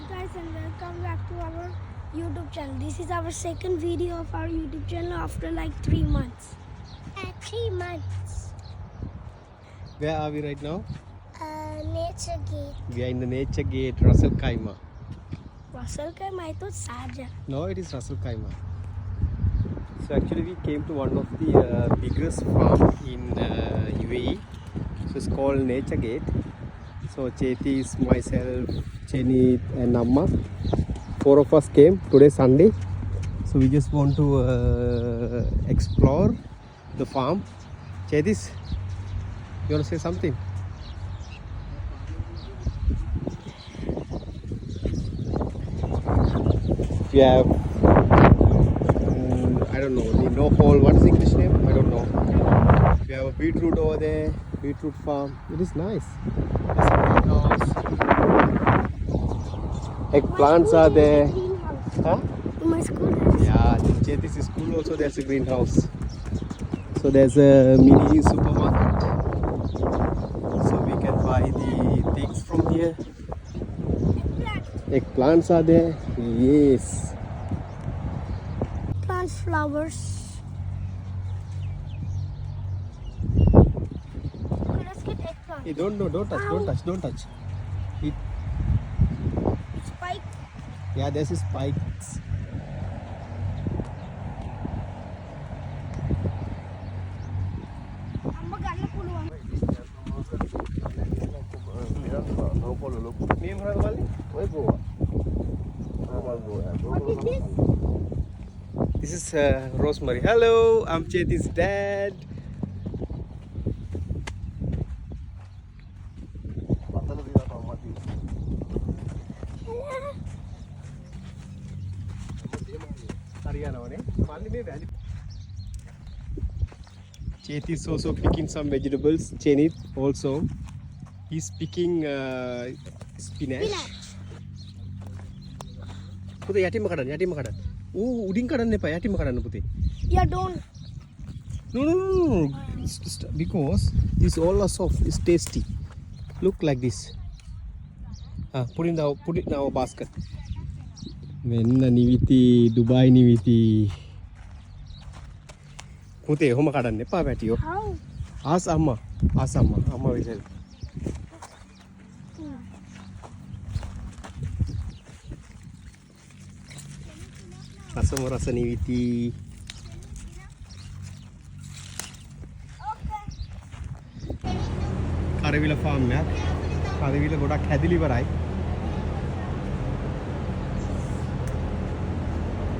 guys and welcome back to our YouTube channel. This is our second video of our YouTube channel after like 3 months. 3 months. Where are we right now? Nature Gate. We are in the Nature Gate, Russell Khaimah. Russell Khaimah, I thought Sharjah. No, it is Russell Khaimah. So actually we came to one of the biggest farm in UAE. So it's called Nature Gate. So Chetis, myself, Chenit and Amma, 4 of us came. Today Sunday. So we just want to explore the farm. Chetis, you want to say something? We have, I don't know, the no hole, what is the English name? I don't know. We have a beetroot over there, beetroot farm. It is nice. There's a greenhouse. Eggplants are there. Huh? In my school house. Yeah, in Chetis school also there's a greenhouse. So there's a mini supermarket. So we can buy the things from here. Eggplants are there. Yes. Plants, flowers. Okay, let's get eggplant. Hey, don't touch. It, Spike. yeah, there's spikes. Amma ganna puluwan. What is this? This is Rosemary. Hello, I'm Chetis' dad. Chetis also picking some vegetables. Chenit also. He's picking spinach. පුතේ යටිම කඩන්න. උඩින් කඩන්න එපා. යටිම කඩන්න පුතේ. Yeah, don't. No. Because these all are soft. It's tasty. Look like this. Put it in our basket. මෙන්න නිවිති දුබායි නිවිති. පුතේ ඔහොම කඩන්න එපා පැටියෝ. How? Ask Amma. Amma will help. රස නිවිති. කරවිල ෆාම් එකක්. කරවිල ගොඩක් හැදිලි ඉවරයි.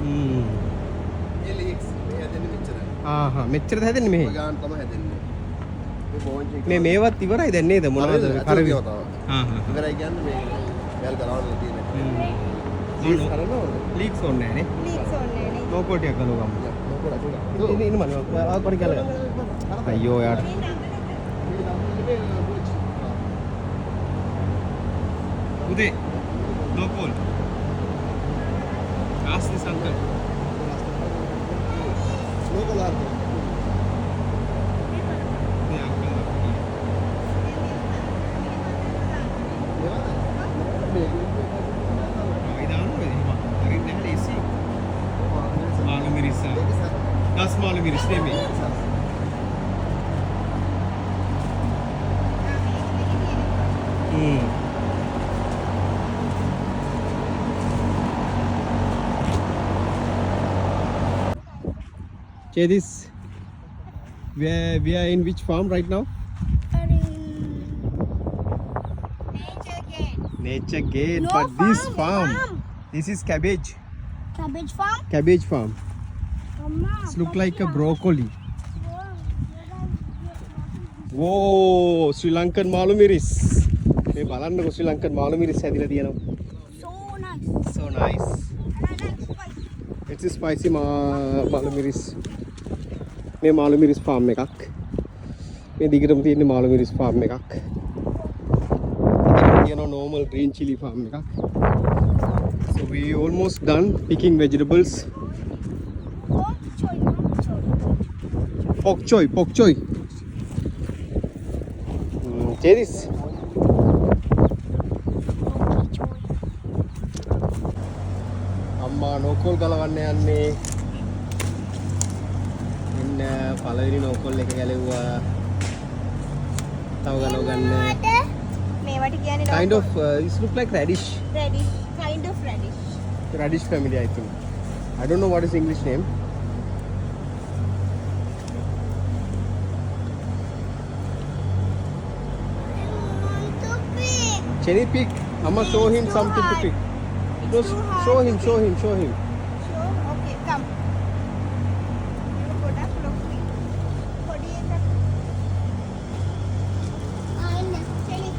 මේ ලීක්ස් මේ හැදෙන්නේ මෙච්චරයි. මෙච්චරද හැදෙන්නේ මෙහෙ? ඔය ගාන තමයි හැදෙන්නේ. මේ බෝන්ච් එක. මේවත් ඉවරයි දැන් නේද මොනවද කරවිල? ඉවරයි කියන්නේ මේ වැල් ගලවන්න තියෙන. ලීක්ස් ලීක්ස් ඕනේ නේ. Leaves only. ලෝකෝටියක් ගලව ගමු. නෝකොට ඉන්න මම පොඩි කලක. අයියෝ යාට. උදේ ලෝකෝල්. Ask this uncle. නෝකොලාර. The uncle. Malu miris. Das malu miris නෙමෙයි. Chetis, we are in which farm right now? Nature Gate. Nature Gate, No but this farm. this is cabbage. Cabbage farm. Cabbage farm. Amma. It look like a broccoli. Whoa, Sri Lankan malu miris. මේ බලන්නකො Sri Lankan malu miris හැදිලා තියෙනවා. So nice. So nice. And I like spice. It's a spicy malu miris. මේ malu miris farm එකක්. මේ දිගටම තියෙන malu miris farm එකක්. තියෙනවා normal green chili farm එකක්. So we almost done picking vegetables. Pok choy. Cheris. මා නෝකෝල් ගලවන්න යන්නේ. ඉන්න පළවෙනි නෝකෝල් එක ගැලෙව්වා. තව ගලව ගන්න. මේවට කියන්නේ Kind of it look like radish. radish, kind of radish. Radish family I think. I don't know what is English name. Cherry pick. Amma show him too something hard. to pick. It's No, too hard show to him, pick. show him, show him. Sure? Okay, come. ගොඩක් ලොකුයි. පොඩි එකක්. Chili.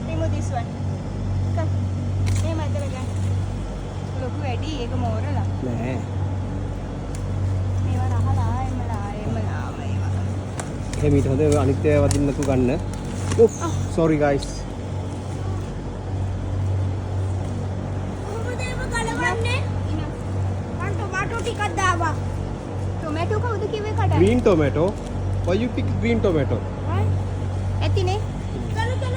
Remove this one. Come. මේ මැදට ගන්න. ලොකු වැඩි ඒක මෝරලා. නෑ. මේවා රහලා එමලා මේවා. එහෙම ඊට හොඳ අනිත් ඒවා වදින්න නැතු ගන්න. Oops, sorry guys. කොහොමද ඒව ගලවන්නේ? මං ටොමැටෝ ටිකක් දාවා. ටොමැටෝ කවුද කිව්වේ කඩන්න? Green tomato. Why you pick green tomato? ඇතිනේ. ගල උඩු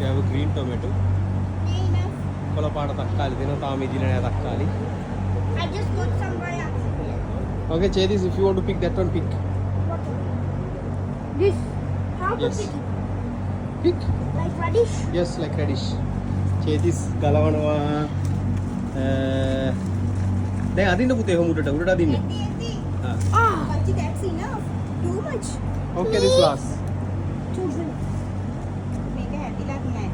You have a green tomato. කොළ පාට තක්කාලි දෙනවා තාම ඉදිලා නෑ තක්කාලි. I just put some by accident. Okay, Chedis, if you want to pick that one, pick. This. How to Yes. pick it? Pick. Like radish? Yes, like radish. Chedis ගලවනවා. දැන් අදින්න පුතේ කොහොම උඩට අදින්න. ආ. Ah, But that's enough. Too much. Okay, this last. too big. මේක හැදිලත් නැහැ.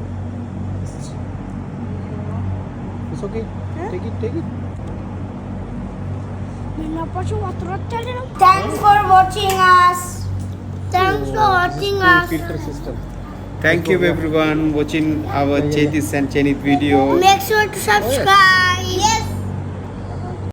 It's okay. Huh? Take it, take it. Thanks for watching us. Thanks for watching Full us. filter system. Thank you everyone watching our Chedis and Chenit video. Make sure to subscribe.